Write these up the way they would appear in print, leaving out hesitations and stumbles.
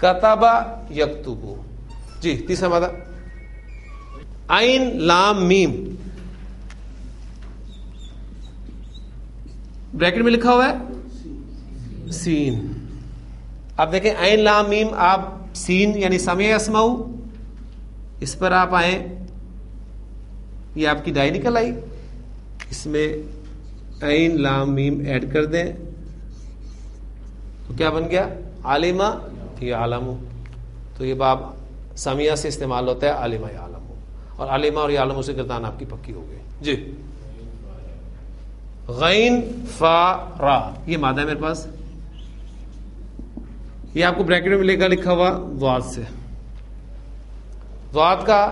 کتبا یکتبو. جی تیسرا مادہ عین لام میم بریکٹ میں لکھا ہوا ہے سین. اب دیکھیں عین لام میم آپ سین یعنی سمع یسمعو اس پر آپ آئیں, یہ آپ کی ڈائی نکل آئی, اس میں عین لام میم ایڈ کر دیں تو کیا بن گیا عالمہ یعلم. تو یہ باب سمیہ سے استعمال ہوتا ہے عالمہ یعلم, اور عالمہ اور یعلم سے گردان آپ کی پکی ہو گئی. جی غین فا را یہ مادہ ہے میرے پاس, یہ آپ کو بریکٹ میں ملے گا لکھا ہوا ضاد سے. ضاد کا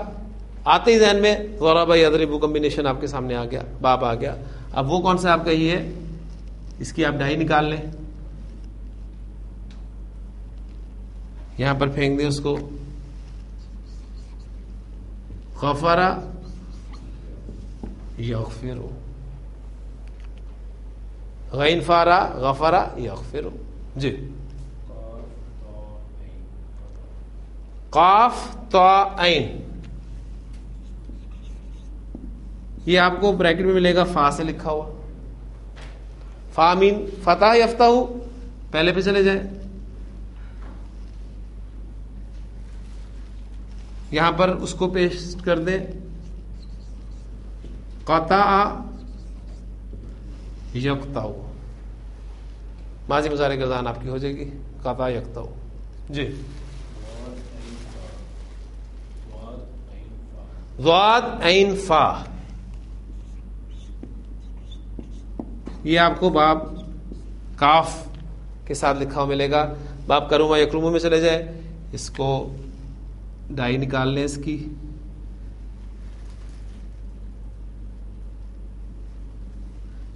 آتے ہی ذہن میں ضرب یضرب کمبینیشن آپ کے سامنے آ گیا, باب آ گیا. اب وہ کون سا آپ کا یہ ہے, اس کی آپ ڈائی نکال لیں, یہاں پر پھینک دیں اس کو. غفر یغفر, غین فارا غفر یغفر. جی قاف تا عین یہ آپ کو بریکٹ میں ملے گا فا سے لکھا ہوا. فا مین فتح یفتح, پہلے پہ چلے جائیں, یہاں پر اس کو پیسٹ کر دیں قطع یقطع, ماضی مضارع گردان آپ کی ہو جائے گی قطع یقطع. جی ضاد عین فا یہ آپ کو باب کاف کے ساتھ لکھا ہوا ملے گا. باب کروما یکرومو میں چلے جائے, اس کو ڈائی نکال لیں اس کی,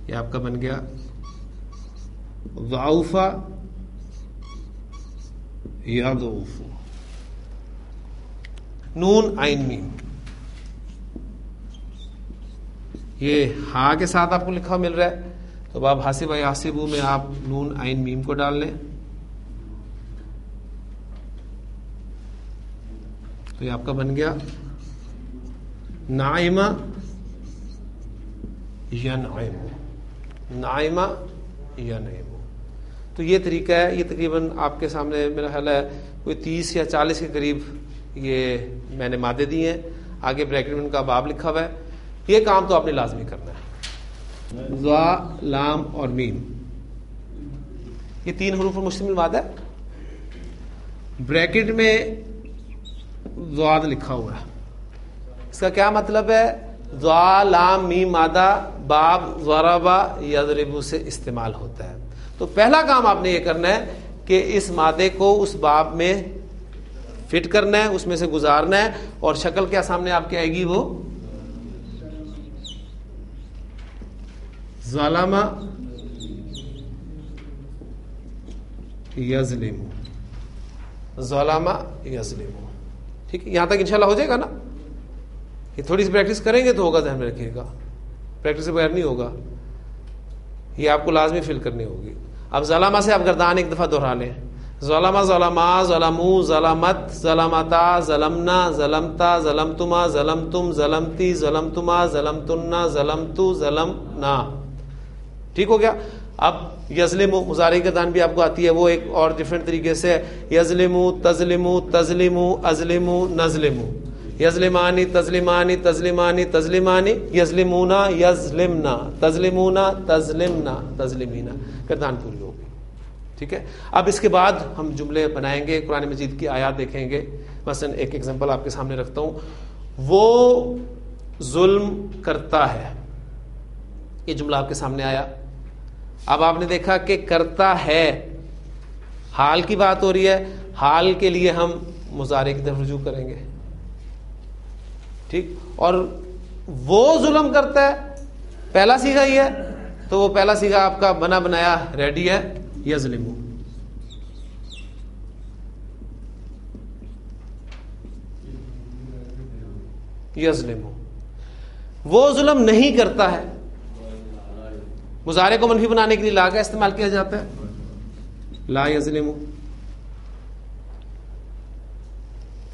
یہ آپ کا بن گیا ضعف یضعف. نون عین میم یہ ہاں کے ساتھ آپ کو لکھا مل رہا ہے, تو باب حاسب یحسبو میں آپ نون عین میم کو ڈال لیں, تو یہ آپ کا بن گیا نائمہ ینعم, نائمہ ینعم. تو یہ طریقہ ہے, یہ تقریباً آپ کے سامنے میرا خیال ہے کوئی 30 یا 40 کے قریب یہ میں نے مادے دیے ہیں. آگے بریکٹ میں ان کا باب لکھا ہوا ہے. یہ کام تو آپ نے لازمی کرنا ہے. ضا لام اور میم یہ 3 حروف پر مشتمل مادہ ہے. بریکٹ میں ضاد لکھا ہوا ہے, اس کا کیا مطلب ہے, ضا لام میم مادہ باب ضرب یضرب سے استعمال ہوتا ہے. تو پہلا کام آپ نے یہ کرنا ہے کہ اس مادے کو اس باب میں فٹ کرنا ہے, اس میں سے گزارنا ہے, اور شکل کیا سامنے آپ کی آئے گی, وہ ظلم یظلم, ظلم یظلم. ٹھیک ہے, یہاں تک انشاءاللہ ہو جائے گا نا. یہ تھوڑی سی پریکٹس کریں گے تو ہوگا, ذہن میں رکھیے گا, پریکٹس سے بغیر نہیں ہوگا, یہ آپ کو لازمی فل کرنی ہوگی. اب ظلمہ سے آپ گردان ایک دفعہ دہرا لیں, ظلمہ ظلما ظلمو ظلمت ظلمتا ظلمنا ظلمتا ظلمتما ظلمتم ظلمتی ظلمتما ظلمتنا ظلمتو ظلمنا. ٹھیک ہو گیا. اب یظلم مضارع گردان بھی آپ کو آتی ہے, وہ ایک اور ڈفرینٹ طریقے سے یظلم تظلم تظلم ازلم نظلم, یظلمانی تظلمانی تظلمانی تظلمانی, یظلمونا یظلمنا تظلمونا تظلمنا تظلمینا, گردان پوری ہو گئی. ٹھیک ہے. اب اس کے بعد ہم جملے بنائیں گے, قرآن مجید کی آیات دیکھیں گے. مثلا ایک ایگزامپل آپ کے سامنے رکھتا ہوں, وہ ظلم کرتا ہے, یہ جملہ آپ کے سامنے آیا. اب آپ نے دیکھا کہ کرتا ہے, حال کی بات ہو رہی ہے, حال کے لیے ہم مضارع کی طرف رجوع کریں گے. ٹھیک. اور وہ ظلم کرتا ہے, پہلا صیغہ ہی ہے, تو وہ پہلا صیغہ آپ کا بنا بنایا ریڈی ہے, یظلم. یظلم وہ ظلم نہیں کرتا ہے. مضارع کو منفی بنانے کے لیے لا کا استعمال کیا جاتا ہے, لا یظلم.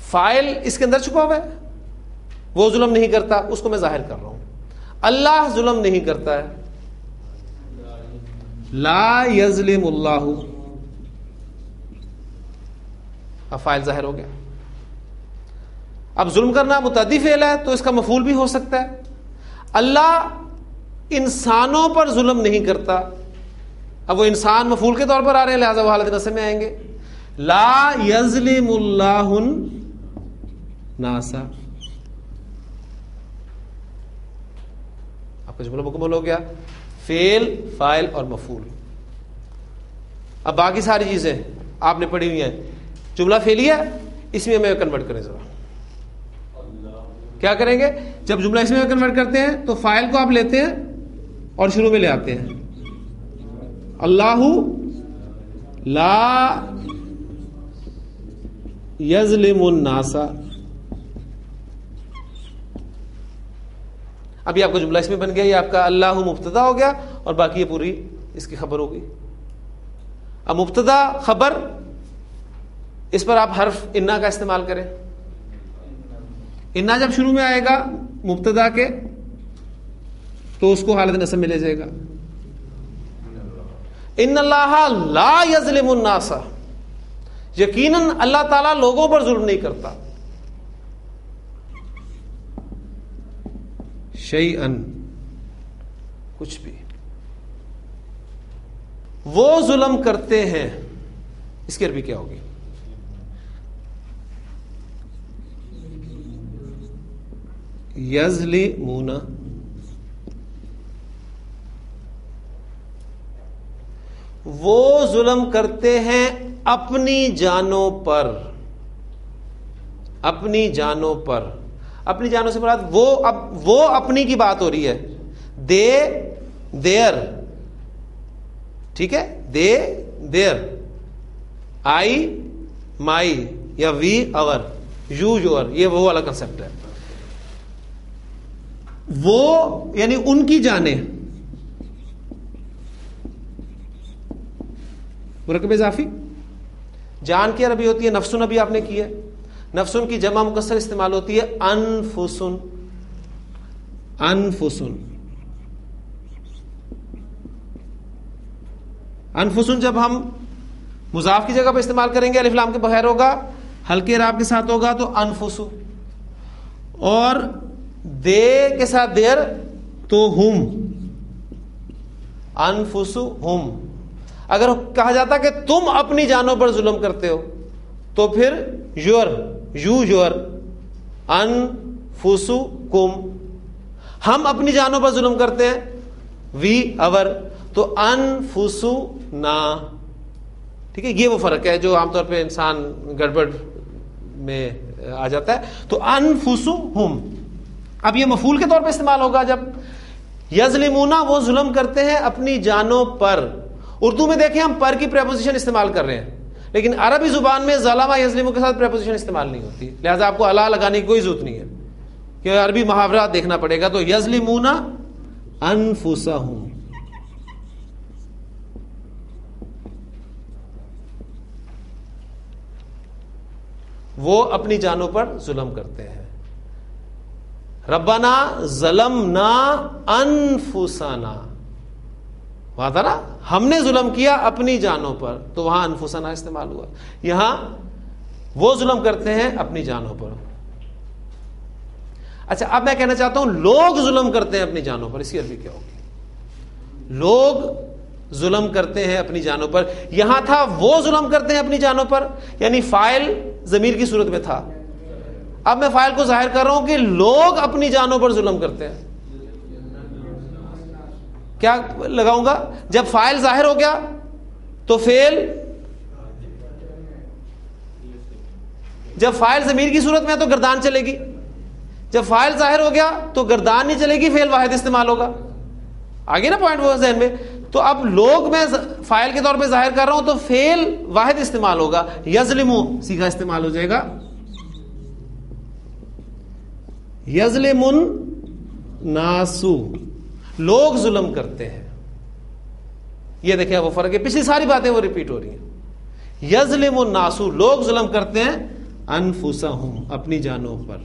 فاعل اس کے اندر چھپا ہوا ہے، وہ ظلم نہیں کرتا، اس کو میں ظاہر کر رہا ہوں. اللہ ظلم نہیں کرتا ہے، لا یظلم اللہ، اب فاعل ظاہر ہو گیا. اب ظلم کرنا متعدی فعل ہے تو اس کا مفعول بھی ہو سکتا ہے. اللہ انسانوں پر ظلم نہیں کرتا، اب وہ انسان مفعول کے طور پر آ رہے ہیں، لہذا وہ حالت نصب میں آئیں گے. لا یظلم اللہ الناس، آپ کا جملہ مکمل ہو گیا، فعل، فاعل اور مفعول. اب باقی ساری چیزیں آپ نے پڑھی ہوئی ہیں. جملہ فعلیہ اس میں ہمیں کنورٹ کریں. ذرا کیا کریں گے؟ جب جملہ اس میں کنورٹ کرتے ہیں تو فاعل کو آپ لیتے ہیں اور شروع میں لے آتے ہیں. اللہ لا یظلم الناس. ابھی آپ کا جملہ اس میں بن گیا، یہ آپ کا اللہ مبتدا ہو گیا اور باقی یہ پوری اس کی خبر ہو گئی. اب مبتدا خبر، اس پر آپ حرف انا کا استعمال کریں. انا جب شروع میں آئے گا مبتدا کے تو اس کو حالت نصب میں لے جائے گا. ان اللہ لا یظلم الناس، یقیناً اللہ تعالیٰ لوگوں پر ظلم نہیں کرتا. شیئن، کچھ بھی. وہ ظلم کرتے ہیں، اس کی عربی کیا ہوگی؟ یظلمون. وہ ظلم کرتے ہیں اپنی جانوں پر. اپنی جانوں پر، اپنی جانوں سے مراد وہ اپنی کی بات ہو رہی ہے. دیر، ٹھیک ہے، دیر، آئی مائی یا وی اور، یو یور، یہ وہ والا کنسپٹ ہے. وہ یعنی ان کی جانیں. مرکب اضافی جان کی عربی ہوتی ہے نفسن. ابھی آپ نے کی ہے. نفسن کی جمع مکسر استعمال ہوتی ہے انفسن. انفسن، انفسن جب ہم مضاف کی جگہ پہ استعمال کریں گے الف لام کے بغیر ہوگا، ہلکے اعراب کے ساتھ ہوگا تو انفسو. اور دے کے ساتھ دیر تو ہم، انفسو ہم. اگر کہا جاتا کہ تم اپنی جانوں پر ظلم کرتے ہو تو پھر یور، انفسکم. ہم اپنی جانوں پر ظلم کرتے ہیں، وی اور، تو انفسنا. ٹھیک ہے، یہ وہ فرق ہے جو عام طور پہ انسان گڑبڑ میں آ جاتا ہے. تو انفسہم اب یہ مفعول کے طور پہ استعمال ہوگا جب یظلمون وہ ظلم کرتے ہیں اپنی جانوں پر. اردو میں دیکھیں ہم پر کی پریپوزیشن استعمال کر رہے ہیں، لیکن عربی زبان میں ظلم یظلم کے ساتھ پریپوزیشن استعمال نہیں ہوتی، لہذا آپ کو الا لگانے کی کوئی ضرورت نہیں ہے کہ عربی محاورہ دیکھنا پڑے گا. تو یظلمون انفسہم. وہ اپنی جانوں پر ظلم کرتے ہیں. ربنا ظلمنا انفسنا، وہاں تھا نا ہم نے ظلم کیا اپنی جانوں پر، تو وہاں انفسنا استعمال ہوا. یہاں وہ ظلم کرتے ہیں اپنی جانوں پر. اچھا اب میں کہنا چاہتا ہوں لوگ ظلم کرتے ہیں اپنی جانوں پر، اس کی عربی کیا ہوگی؟ لوگ ظلم کرتے ہیں اپنی جانوں پر. یہاں تھا وہ ظلم کرتے ہیں اپنی جانوں پر، یعنی فاعل ضمیر کی صورت میں تھا. اب میں فاعل کو ظاہر کر رہا ہوں کہ لوگ اپنی جانوں پر ظلم کرتے ہیں. کیا لگاؤں گا؟ جب فاعل ظاہر ہو گیا تو فعل، جب فاعل ضمیر کی صورت میں ہے تو گردان چلے گی. جب فاعل ظاہر ہو گیا تو گردان نہیں چلے گی، فعل واحد استعمال ہوگا. آگے نا پوائنٹ وہ ذہن میں. تو اب لوگ میں فاعل کے طور پہ ظاہر کر رہا ہوں تو فعل واحد استعمال ہوگا، یظلمو سیغہ استعمال ہو جائے گا. یظلم الناس، لوگ ظلم کرتے ہیں. یہ دیکھیں وہ فرق ہے، پچھلی ساری باتیں وہ ریپیٹ ہو رہی ہیں. یظلم الناس، لوگ ظلم کرتے ہیں انفسہم اپنی جانوں پر.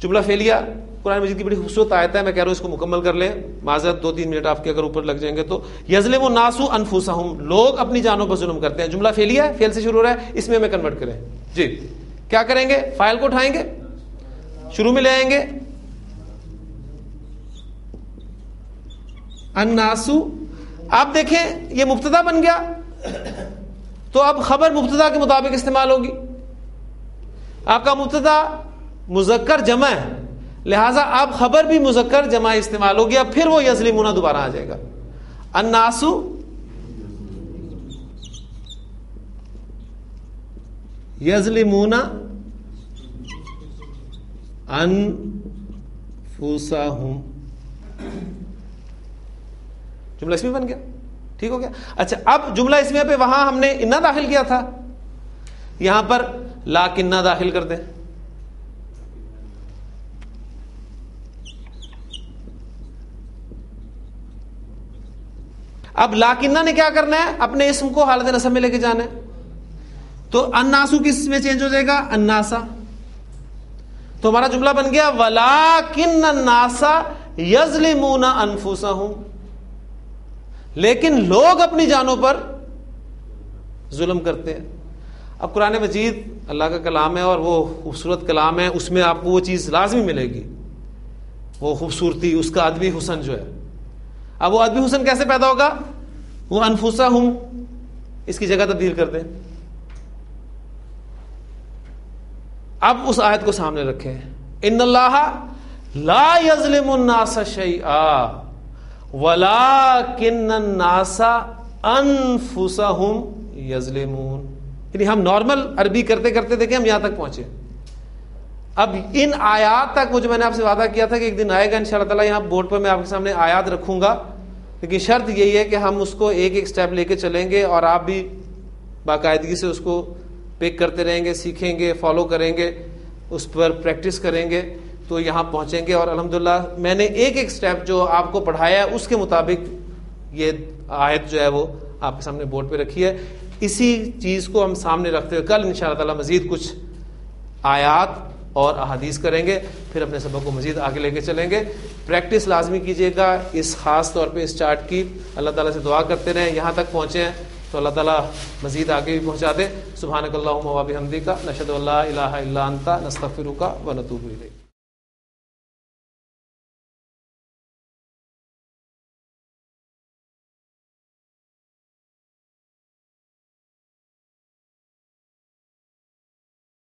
جملہ فعلیہ قرآن مجید کی بڑی خوبصورت آیت ہے, میں کہہ رہا ہوں اس کو مکمل کر لیں, معذرت 2-3 منٹ آپ کے اگر اوپر لگ جائیں گے تو. یظلم الناس انفسہم, لوگ اپنی جانوں پر ظلم کرتے ہیں. جملہ فعلیہ ہے, فعل سے شروع ہو رہا ہے, اس میں ہمیں کنورٹ کریں. جی کیا کریں گے؟ فاعل کو اٹھائیں گے, شروع میں لے آئیں گے الناس. آپ دیکھیں یہ مبتدا بن گیا تو اب خبر مبتدا کے مطابق استعمال ہوگی. آپ کا مبتدا مذکر جمع ہے, لہذا اب خبر بھی مذکر جمع استعمال ہو گیا, پھر وہ یظلمون دوبارہ آ جائے گا. الناس یظلمون انفسہم. جملہ اسمی بن گیا, ٹھیک ہو گیا. اچھا اب جملہ اسمیہ پہ وہاں ہم نے انا داخل کیا تھا, یہاں پر لاکنہ داخل کر دیں. اب لاکنہ نے کیا کرنا ہے؟ اپنے اسم کو حالت نصب میں لے کے جانا ہے. تو الناسو کس میں چینج ہو جائے گا؟ الناسا. تو ہمارا جملہ بن گیا وَلَٰكِنَّ النَّاسَ يَظْلِمُونَ أَنفُسَهُمْ, لیکن لوگ اپنی جانوں پر ظلم کرتے ہیں. اب قرآن مجید اللہ کا کلام ہے اور وہ خوبصورت کلام ہے, اس میں آپ کو وہ چیز لازمی ملے گی, وہ خوبصورتی, اس کا ادبی حسن جو ہے. اب وہ ادبی حسن کیسے پیدا ہوگا؟ وہ انفسہم اس کی جگہ تبدیل کر دیں. اب اس آیت کو سامنے رکھیں, ان اللہ لا یظلم الناس شیئا ولکن الناس انفسہم یظلمون. یعنی ہم نارمل عربی کرتے کرتے دیکھیں ہم یہاں تک پہنچے. اب ان آیات تک وہ جو میں نے آپ سے وعدہ کیا تھا کہ ایک دن آئے گا انشاءاللہ تعالیٰ, یہاں بورڈ پر میں آپ کے سامنے آیات رکھوں گا, لیکن شرط یہی ہے کہ ہم اس کو ایک ایک سٹیپ لے کے چلیں گے اور آپ بھی باقاعدگی سے اس کو پک کرتے رہیں گے, سیکھیں گے, فالو کریں گے, اس پر پریکٹس کریں گے تو یہاں پہنچیں گے. اور الحمدللہ میں نے ایک ایک سٹیپ جو آپ کو پڑھایا ہے اس کے مطابق یہ آیت جو ہے وہ آپ کے سامنے بورڈ پہ رکھی ہے. اسی چیز کو ہم سامنے رکھتے ہوئے کل انشاءاللہ تعالیٰ مزید کچھ آیات اور احادیث کریں گے, پھر اپنے سبق کو مزید آگے لے کے چلیں گے. پریکٹس لازمی کیجیے گا اس خاص طور پہ اس چارٹ کی. اللہ تعالیٰ سے دعا کرتے رہیں, یہاں تک پہنچے ہیں تو اللہ تعالیٰ مزید آگے بھی پہنچا دے. سبحانک اللہم و بحمدک نشہد ان لا الہ الا انت نستغفرک و نتوب الیک.